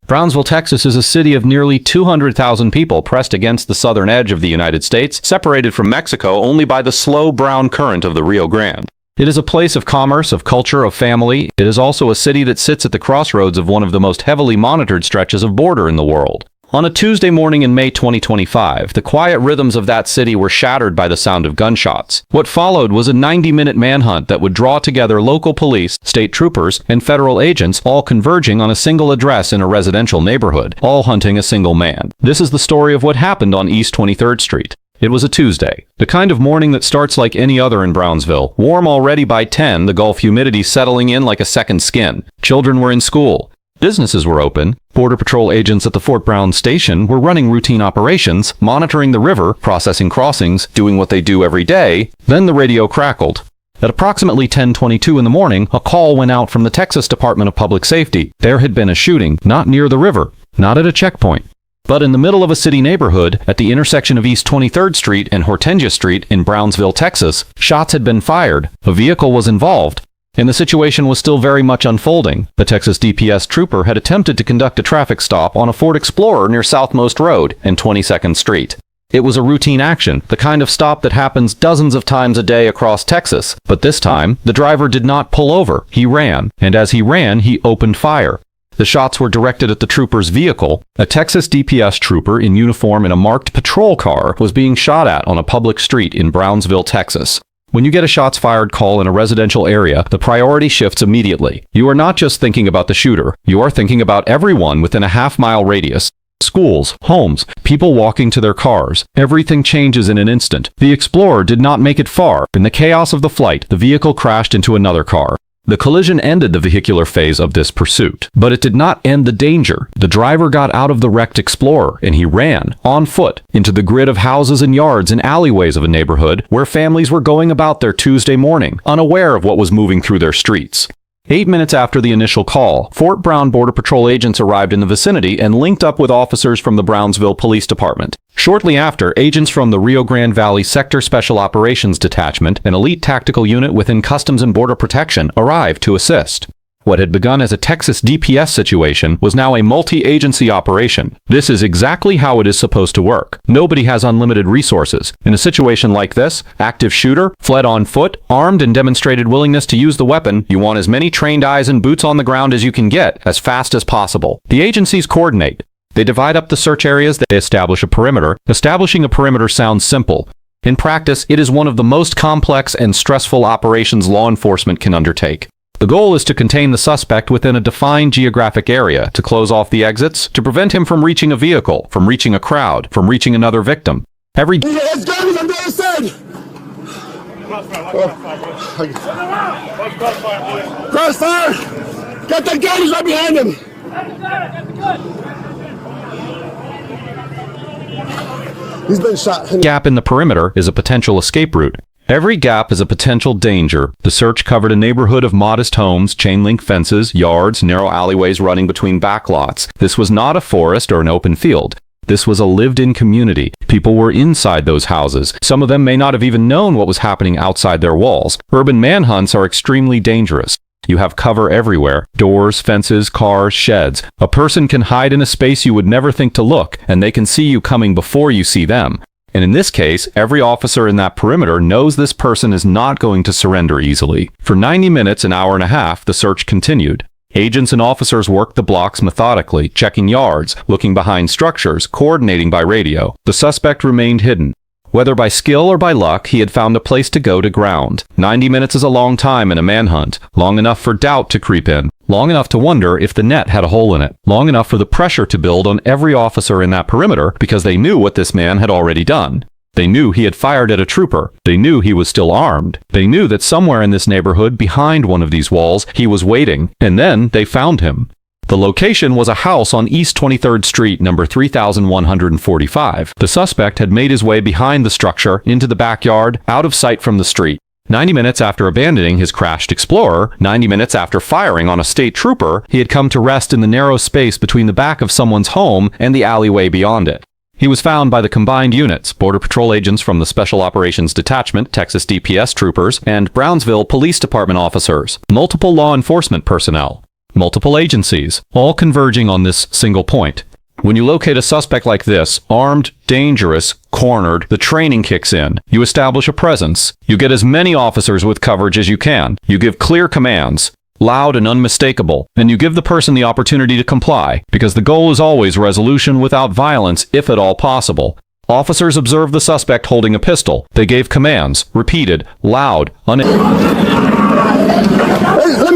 Brownsville, Texas is a city of nearly 200,000 people pressed against the southern edge of the United States, separated from Mexico only by the slow brown current of the Rio Grande. It is a place of commerce, of culture, of family. It is also a city that sits at the crossroads of one of the most heavily monitored stretches of border in the world. On a Tuesday morning in May 2025, the quiet rhythms of that city were shattered by the sound of gunshots. What followed was a 90-minute manhunt that would draw together local police, state troopers, and federal agents, all converging on a single address in a residential neighborhood, all hunting a single man. This is the story of what happened on East 23rd Street. It was a Tuesday, the kind of morning that starts like any other in Brownsville. Warm already by 10, the Gulf humidity settling in like a second skin. Children were in school. Businesses were open. Border Patrol agents at the Fort Brown station were running routine operations, monitoring the river, processing crossings, doing what they do every day. Then the radio crackled. At approximately 10:22 in the morning, a call went out from the Texas Department of Public Safety. There had been a shooting, not near the river, not at a checkpoint, but in the middle of a city neighborhood at the intersection of East 23rd Street and Hortensia Street in Brownsville, Texas. Shots had been fired. A vehicle was involved. And the situation was still very much unfolding. The Texas DPS trooper had attempted to conduct a traffic stop on a Ford Explorer near Southmost Road and 22nd Street. It was a routine action, the kind of stop that happens dozens of times a day across Texas. But this time, the driver did not pull over. He ran, and as he ran, he opened fire. The shots were directed at the trooper's vehicle. A Texas DPS trooper in uniform in a marked patrol car was being shot at on a public street in Brownsville, Texas. When you get a shots fired call in a residential area, the priority shifts immediately. You are not just thinking about the shooter. You are thinking about everyone within a half-mile radius. Schools, homes, people walking to their cars. Everything changes in an instant. The Explorer did not make it far. In the chaos of the flight, the vehicle crashed into another car. The collision ended the vehicular phase of this pursuit, but it did not end the danger. The driver got out of the wrecked Explorer, and he ran, on foot, into the grid of houses and yards and alleyways of a neighborhood where families were going about their Tuesday morning, unaware of what was moving through their streets. 8 minutes after the initial call, Fort Brown Border Patrol agents arrived in the vicinity and linked up with officers from the Brownsville Police Department. Shortly after, agents from the Rio Grande Valley Sector Special Operations Detachment, an elite tactical unit within Customs and Border Protection, arrived to assist. What had begun as a Texas DPS situation was now a multi-agency operation. This is exactly how it is supposed to work. Nobody has unlimited resources. In a situation like this, active shooter, fled on foot, armed and demonstrated willingness to use the weapon, you want as many trained eyes and boots on the ground as you can get, as fast as possible. The agencies coordinate. They divide up the search areas, they establish a perimeter. Establishing a perimeter sounds simple. In practice, it is one of the most complex and stressful operations law enforcement can undertake. The goal is to contain the suspect within a defined geographic area, to close off the exits, to prevent him from reaching a vehicle, from reaching a crowd, from reaching another victim. Every Let's go on the other side! Crossfire! Get the gun, he's right behind him! He's been shot. Gap in the perimeter is a potential escape route. Every gap is a potential danger. The search covered a neighborhood of modest homes, chain-link fences, yards, narrow alleyways running between backlots. This was not a forest or an open field. This was a lived-in community. People were inside those houses. Some of them may not have even known what was happening outside their walls. Urban manhunts are extremely dangerous. You have cover everywhere. Doors, fences, cars, sheds. A person can hide in a space you would never think to look, and they can see you coming before you see them. And in this case, every officer in that perimeter knows this person is not going to surrender easily. For 90 minutes, an hour and a half, the search continued. Agents and officers worked the blocks methodically, checking yards, looking behind structures, coordinating by radio. The suspect remained hidden. Whether by skill or by luck, he had found a place to go to ground. 90 minutes is a long time in a manhunt, long enough for doubt to creep in, long enough to wonder if the net had a hole in it, long enough for the pressure to build on every officer in that perimeter because they knew what this man had already done. They knew he had fired at a trooper. They knew he was still armed. They knew that somewhere in this neighborhood, behind one of these walls, he was waiting, and then they found him. The location was a house on East 23rd Street, number 3145. The suspect had made his way behind the structure, into the backyard, out of sight from the street. 90 minutes after abandoning his crashed Explorer, 90 minutes after firing on a state trooper, he had come to rest in the narrow space between the back of someone's home and the alleyway beyond it. He was found by the combined units, Border Patrol agents from the Special Operations Detachment, Texas DPS troopers, and Brownsville Police Department officers, multiple law enforcement personnel. multiple agencies, all converging on this single point. When you locate a suspect like this, armed, dangerous, cornered, the training kicks in. You establish a presence. You get as many officers with coverage as you can. You give clear commands, loud and unmistakable, and you give the person the opportunity to comply, because the goal is always resolution without violence, if at all possible. Officers observed the suspect holding a pistol. They gave commands, repeated, loud, Let me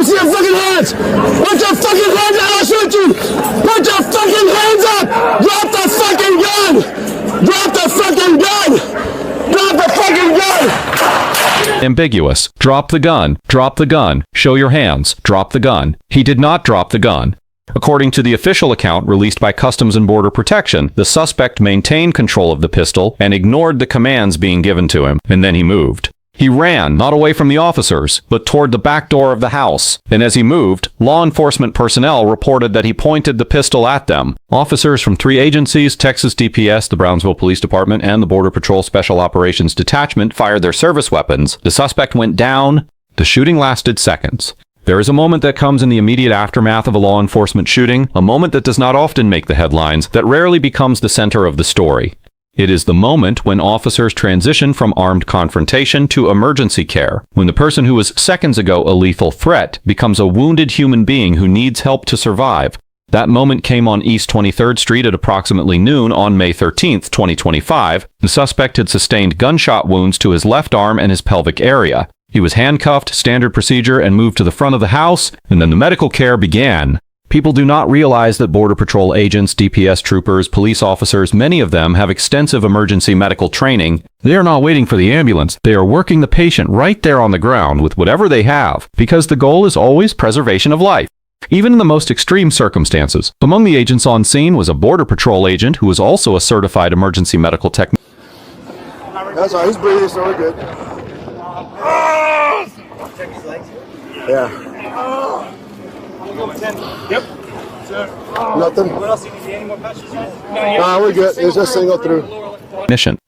see your fucking hands! Put your fucking hands out, I'll shoot you! Put your fucking hands up! Drop the fucking gun! Drop the fucking gun! Drop the fucking gun! Ambiguous. Drop the gun. Drop the gun. Show your hands. Drop the gun. He did not drop the gun. According to the official account released by Customs and Border Protection, the suspect maintained control of the pistol and ignored the commands being given to him, and then he moved. He ran, not away from the officers, but toward the back door of the house. And as he moved, law enforcement personnel reported that he pointed the pistol at them. Officers from 3 agencies, Texas DPS, the Brownsville Police Department, and the Border Patrol Special Operations Detachment, fired their service weapons. The suspect went down. The shooting lasted seconds. There is a moment that comes in the immediate aftermath of a law enforcement shooting, a moment that does not often make the headlines, that rarely becomes the center of the story. It is the moment when officers transition from armed confrontation to emergency care, when the person who was seconds ago a lethal threat becomes a wounded human being who needs help to survive. That moment came on East 23rd Street at approximately noon on May 13, 2025. The suspect had sustained gunshot wounds to his left arm and his pelvic area. He was handcuffed, standard procedure, and moved to the front of the house, and then the medical care began. People do not realize that Border Patrol agents, DPS troopers, police officers, many of them have extensive emergency medical training. They are not waiting for the ambulance. They are working the patient right there on the ground with whatever they have, because the goal is always preservation of life, even in the most extreme circumstances. Among the agents on scene was a Border Patrol agent who was also a certified emergency medical technician. That's all right, he's breathing, so we're good. Yeah. Yep. Nothing. What else? Do you need any more patches? Nah, we're good. It's just single through.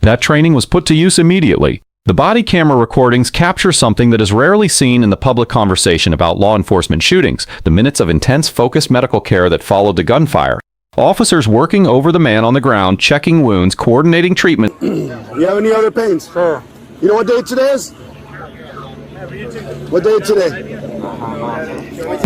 That training was put to use immediately. The body camera recordings capture something that is rarely seen in the public conversation about law enforcement shootings, the minutes of intense, focused medical care that followed the gunfire. Officers working over the man on the ground, checking wounds, coordinating treatment. You have any other pains? Sure. You know what day today is? What day today?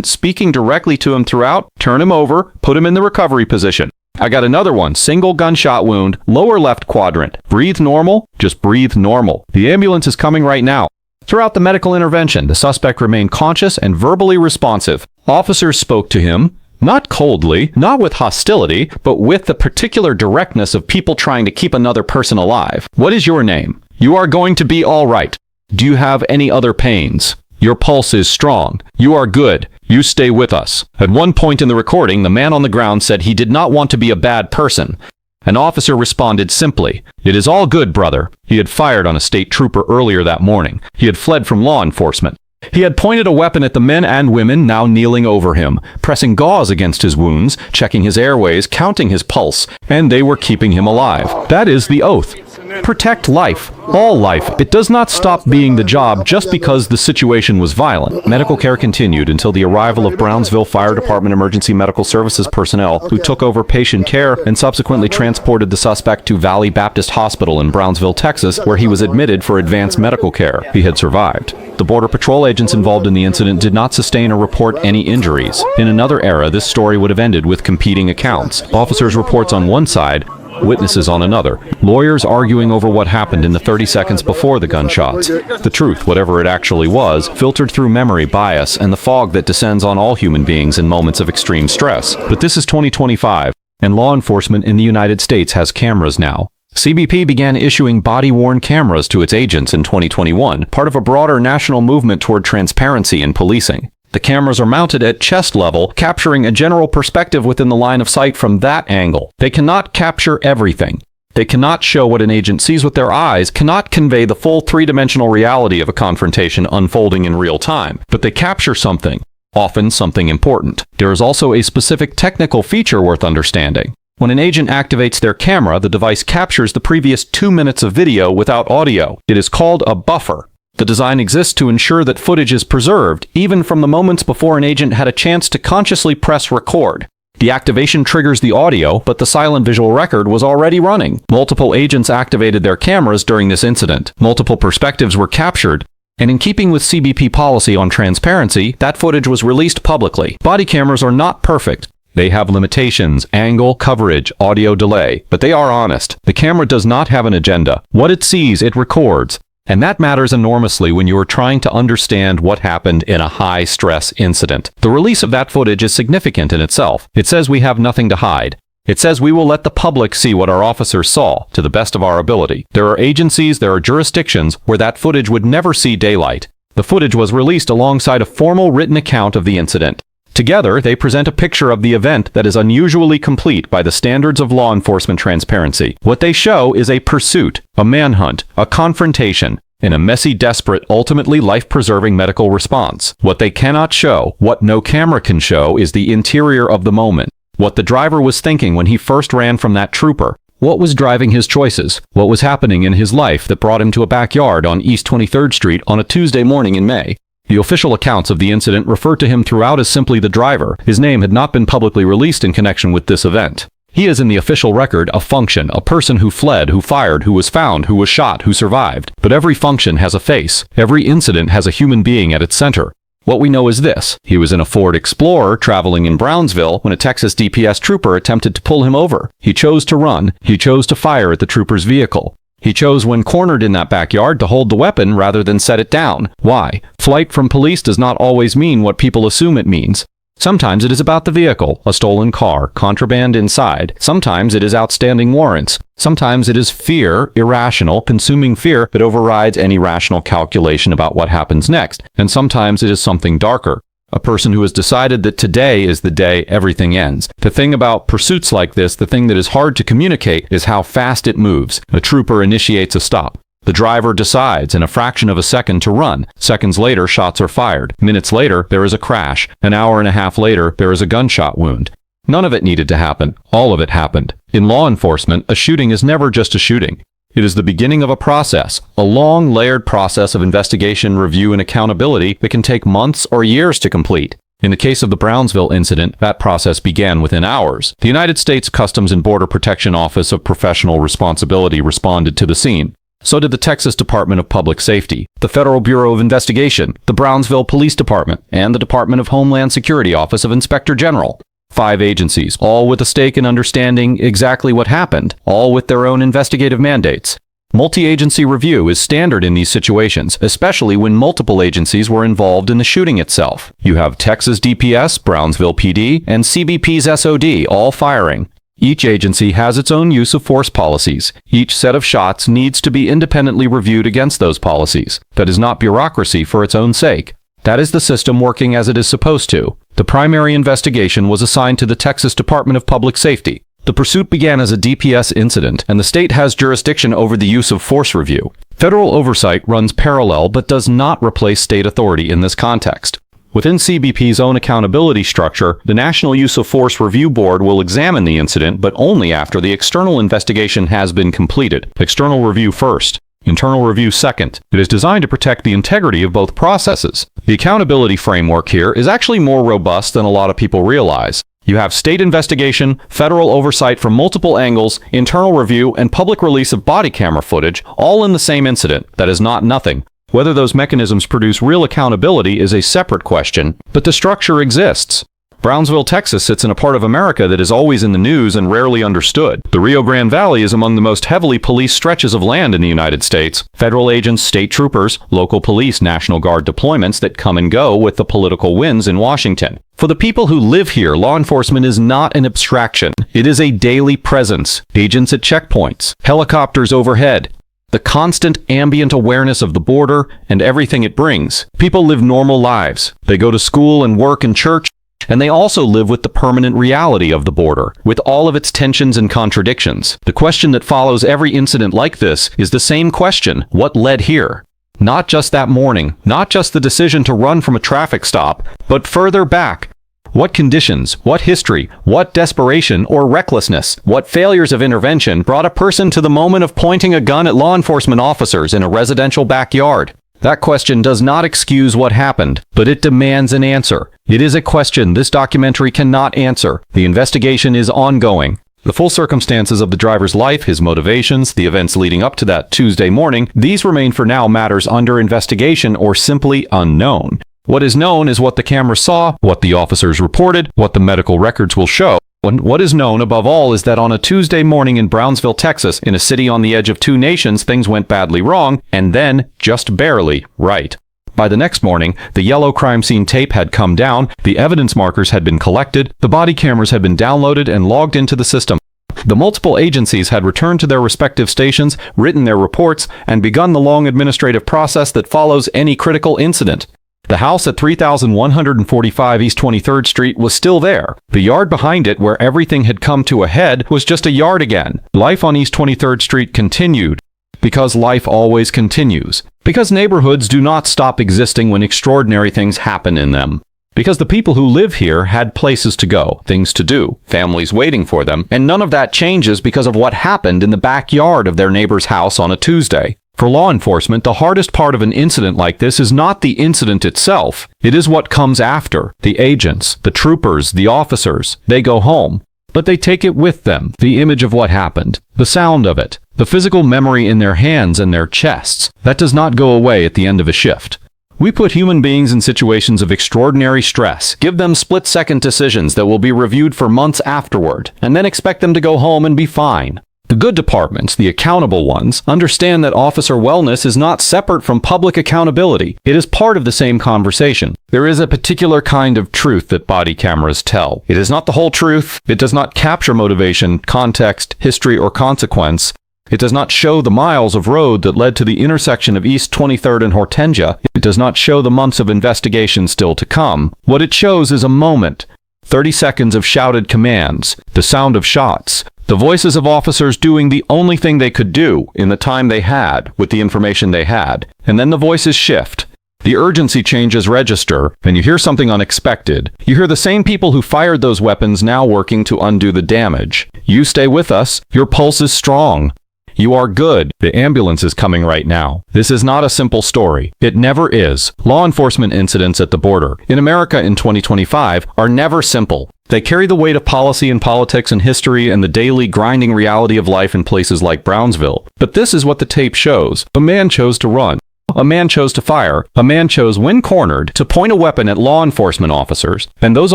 Speaking directly to him throughout, turn him over, put him in the recovery position. I got another one, single gunshot wound, lower left quadrant. Breathe normal, just breathe normal. The ambulance is coming right now. Throughout the medical intervention, the suspect remained conscious and verbally responsive. Officers spoke to him, not coldly, not with hostility, but with the particular directness of people trying to keep another person alive. What is your name? You are going to be all right. Do you have any other pains? Your pulse is strong. You are good. You stay with us. At one point in the recording, the man on the ground said he did not want to be a bad person. An officer responded simply, "It is all good, brother." He had fired on a state trooper earlier that morning. He had fled from law enforcement. He had pointed a weapon at the men and women now kneeling over him, pressing gauze against his wounds, checking his airways, counting his pulse, and they were keeping him alive. That is the oath. Protect life, all life. It does not stop being the job just because the situation was violent. Medical care continued until the arrival of Brownsville Fire Department Emergency Medical Services personnel who took over patient care and subsequently transported the suspect to Valley Baptist Hospital in Brownsville, Texas, where he was admitted for advanced medical care. He had survived. The Border Patrol agents involved in the incident did not sustain or report any injuries. In another era, this story would have ended with competing accounts. Officers' reports on one side, witnesses on another. Lawyers arguing over what happened in the 30 seconds before the gunshots. The truth, whatever it actually was, filtered through memory bias and the fog that descends on all human beings in moments of extreme stress. But this is 2025, and law enforcement in the United States has cameras now. CBP began issuing body-worn cameras to its agents in 2021, part of a broader national movement toward transparency in policing. The cameras are mounted at chest level, capturing a general perspective within the line of sight from that angle. They cannot capture everything. They cannot show what an agent sees with their eyes, cannot convey the full three-dimensional reality of a confrontation unfolding in real time, but they capture something, often something important. There is also a specific technical feature worth understanding. When an agent activates their camera, the device captures the previous 2 minutes of video without audio. It is called a buffer. The design exists to ensure that footage is preserved, even from the moments before an agent had a chance to consciously press record. Deactivation triggers the audio, but the silent visual record was already running. Multiple agents activated their cameras during this incident. Multiple perspectives were captured, and in keeping with CBP policy on transparency, that footage was released publicly. Body cameras are not perfect. They have limitations, angle, coverage, audio delay, but they are honest. The camera does not have an agenda. What it sees, it records. And that matters enormously when you are trying to understand what happened in a high-stress incident. The release of that footage is significant in itself. It says we have nothing to hide. It says we will let the public see what our officers saw, to the best of our ability. There are agencies, there are jurisdictions where that footage would never see daylight. The footage was released alongside a formal written account of the incident. Together, they present a picture of the event that is unusually complete by the standards of law enforcement transparency. What they show is a pursuit, a manhunt, a confrontation, and a messy, desperate, ultimately life-preserving medical response. What they cannot show, what no camera can show, is the interior of the moment. What the driver was thinking when he first ran from that trooper. What was driving his choices? What was happening in his life that brought him to a backyard on East 23rd Street on a Tuesday morning in May? The official accounts of the incident refer to him throughout as simply the driver. His name had not been publicly released in connection with this event. He is in the official record a function, a person who fled, who fired, who was found, who was shot, who survived. But every function has a face. Every incident has a human being at its center. What we know is this: he was in a Ford Explorer traveling in Brownsville when a Texas DPS trooper attempted to pull him over. He chose to run. He chose to fire at the trooper's vehicle. He chose, when cornered in that backyard, to hold the weapon rather than set it down. Why? Flight from police does not always mean what people assume it means. Sometimes it is about the vehicle, a stolen car, contraband inside. Sometimes it is outstanding warrants. Sometimes it is fear, irrational, consuming fear that overrides any rational calculation about what happens next. And sometimes it is something darker. A person who has decided that today is the day everything ends. The thing about pursuits like this, the thing that is hard to communicate, is how fast it moves. A trooper initiates a stop. The driver decides in a fraction of a second to run. Seconds later, shots are fired. Minutes later, there is a crash. An hour and a half later, there is a gunshot wound. None of it needed to happen. All of it happened. In law enforcement, a shooting is never just a shooting. It is the beginning of a process, a long, layered process of investigation, review, and accountability that can take months or years to complete. In the case of the Brownsville incident, that process began within hours. The United States Customs and Border Protection Office of Professional Responsibility responded to the scene. So did the Texas Department of Public Safety, the Federal Bureau of Investigation, the Brownsville Police Department, and the Department of Homeland Security Office of Inspector General. 5 agencies, all with a stake in understanding exactly what happened, all with their own investigative mandates. Multi-agency review is standard in these situations, especially when multiple agencies were involved in the shooting itself. You have Texas DPS, Brownsville PD, and CBP's SOD all firing. Each agency has its own use of force policies. Each set of shots needs to be independently reviewed against those policies. That is not bureaucracy for its own sake. That is the system working as it is supposed to. The primary investigation was assigned to the Texas Department of Public Safety. The pursuit began as a DPS incident, and the state has jurisdiction over the use of force review. Federal oversight runs parallel but does not replace state authority in this context. Within CBP's own accountability structure, the National Use of Force Review Board will examine the incident, but only after the external investigation has been completed. External review first. Internal review second. It is designed to protect the integrity of both processes. The accountability framework here is actually more robust than a lot of people realize. You have state investigation, federal oversight from multiple angles, internal review, and public release of body camera footage, all in the same incident. That is not nothing. Whether those mechanisms produce real accountability is a separate question, but the structure exists. Brownsville, Texas sits in a part of America that is always in the news and rarely understood. The Rio Grande Valley is among the most heavily policed stretches of land in the United States. Federal agents, state troopers, local police, National Guard deployments that come and go with the political winds in Washington. For the people who live here, law enforcement is not an abstraction. It is a daily presence. Agents at checkpoints, helicopters overhead, the constant ambient awareness of the border and everything it brings. People live normal lives. They go to school and work and church, and they also live with the permanent reality of the border, with all of its tensions and contradictions. The question that follows every incident like this is the same question: what led here? Not just that morning, not just the decision to run from a traffic stop, but further back. What conditions, what history, what desperation or recklessness, what failures of intervention brought a person to the moment of pointing a gun at law enforcement officers in a residential backyard? That question does not excuse what happened, but it demands an answer. It is a question this documentary cannot answer. The investigation is ongoing. The full circumstances of the driver's life, his motivations, the events leading up to that Tuesday morning, these remain for now matters under investigation or simply unknown. What is known is what the camera saw, what the officers reported, what the medical records will show. And what is known above all is that on a Tuesday morning in Brownsville, Texas, in a city on the edge of two nations, things went badly wrong, and then just barely right. By the next morning, the yellow crime scene tape had come down, the evidence markers had been collected, the body cameras had been downloaded and logged into the system. The multiple agencies had returned to their respective stations, written their reports, and begun the long administrative process that follows any critical incident. The house at 3145 East 23rd Street was still there. The yard behind it, where everything had come to a head, was just a yard again. Life on East 23rd Street continued. Because life always continues. Because neighborhoods do not stop existing when extraordinary things happen in them. Because the people who live here had places to go, things to do, families waiting for them, and none of that changes because of what happened in the backyard of their neighbor's house on a Tuesday. For law enforcement, the hardest part of an incident like this is not the incident itself. It is what comes after. The agents, the troopers, the officers, they go home. But they take it with them, the image of what happened, the sound of it, the physical memory in their hands and their chests. That does not go away at the end of a shift. We put human beings in situations of extraordinary stress, give them split-second decisions that will be reviewed for months afterward, and then expect them to go home and be fine. The good departments, the accountable ones, understand that officer wellness is not separate from public accountability. It is part of the same conversation. There is a particular kind of truth that body cameras tell. It is not the whole truth. It does not capture motivation, context, history, or consequence. It does not show the miles of road that led to the intersection of East 23rd and Hortensia. It does not show the months of investigation still to come. What it shows is a moment. 30 seconds of shouted commands, the sound of shots, the voices of officers doing the only thing they could do in the time they had with the information they had, and then the voices shift. The urgency changes register, and you hear something unexpected. You hear the same people who fired those weapons now working to undo the damage. You stay with us. Your pulse is strong. You are good. The ambulance is coming right now. This is not a simple story. It never is. Law enforcement incidents at the border, in America in 2025, are never simple. They carry the weight of policy and politics and history and the daily grinding reality of life in places like Brownsville. But this is what the tape shows. A man chose to run. A man chose to fire. A man chose, when cornered, to point a weapon at law enforcement officers. And those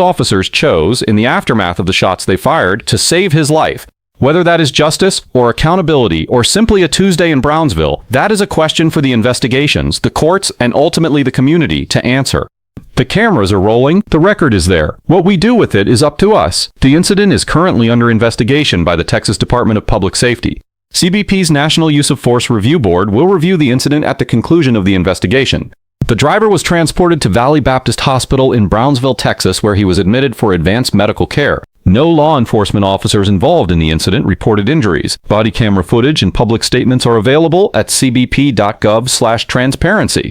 officers chose, in the aftermath of the shots they fired, to save his life. Whether that is justice, or accountability, or simply a Tuesday in Brownsville, that is a question for the investigations, the courts, and ultimately the community to answer. The cameras are rolling, the record is there. What we do with it is up to us. The incident is currently under investigation by the Texas Department of Public Safety. CBP's National Use of Force Review Board will review the incident at the conclusion of the investigation. The driver was transported to Valley Baptist Hospital in Brownsville, Texas, where he was admitted for advanced medical care. No law enforcement officers involved in the incident reported injuries. Body camera footage and public statements are available at cbp.gov/transparency.